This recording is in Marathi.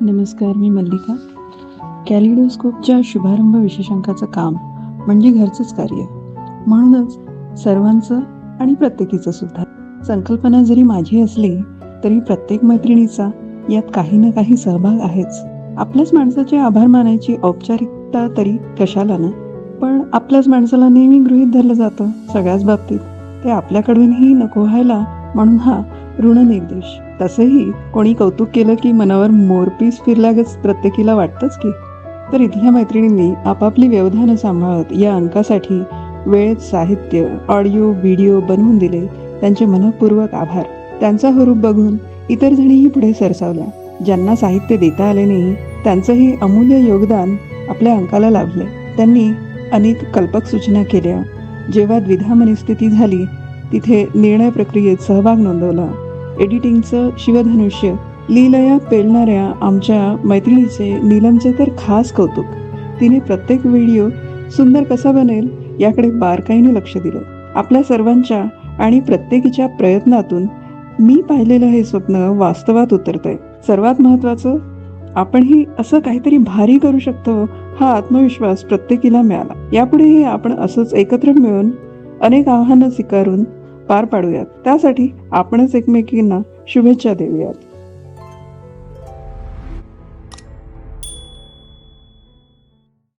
नमस्कार, मी मल्लिका. कॅलिडोस्कोपच्या शुभारंभ विशेषांकाचं काम म्हणजे घरचंच कार्य. म्हणूनच सर्वांचं आणि प्रत्येकीचं सुद्धा. संकल्पना जरी माझी असली तरी प्रत्येक मैत्रिणीचा यात काही ना काही सहभाग आहेच. आपल्याच माणसाचे आभार मानायची औपचारिकता तरी कशाला ना, पण आपल्याच माणसाला नेहमी गृहीत धरलं जातं सगळ्याच बाबतीत. ते आपल्याकडूनही नको व्हायला म्हणून हा ऋणनिर्देश. तसंही कोणी कौतुक केलं की मनावर मोरपीस फिरल्यागच प्रत्येकीला वाटतंच की. तर इथल्या मैत्रिणींनी आपापली व्यवधानं सांभाळत या अंकासाठी वेळेत साहित्य, ऑडिओ, व्हिडिओ बनवून दिले. त्यांचे मनःपूर्वक आभार. त्यांचा हुरूप बघून इतर जणीही पुढे सरसावल्या. ज्यांना साहित्य देता आले नाही त्यांचंही अमूल्य योगदान आपल्या अंकाला लाभले. त्यांनी अनेक कल्पक सूचना केल्या. जेव्हा द्विधा मनस्थिती झाली तिथे निर्णय प्रक्रियेत सहभाग नोंदवला. एडिटिंगचं शिवधनुष्य लीलया पेलणाऱ्या आमच्या मैत्रिणीचे नीलमचे तर खास कौतुक. तिने प्रत्येक व्हिडिओ सुंदर कसा बनेल याकडे बारकाईने लक्ष दिलं. आपल्या सर्वांच्या आणि प्रत्येकीच्या प्रयत्नातून मी पाहिलेलं हे स्वप्न वास्तवात उतरतंय. सर्वात महत्त्वाचं, आपणही असं काहीतरी भारी करू शकतो हा आत्मविश्वास प्रत्येकीला मिळाला. यापुढेही आपण असंच एकत्र मिळून अनेक आव्हानं स्वीकारून पार पाडूयात. त्यासाठी आपणच एकमेकींना शुभेच्छा देऊयात.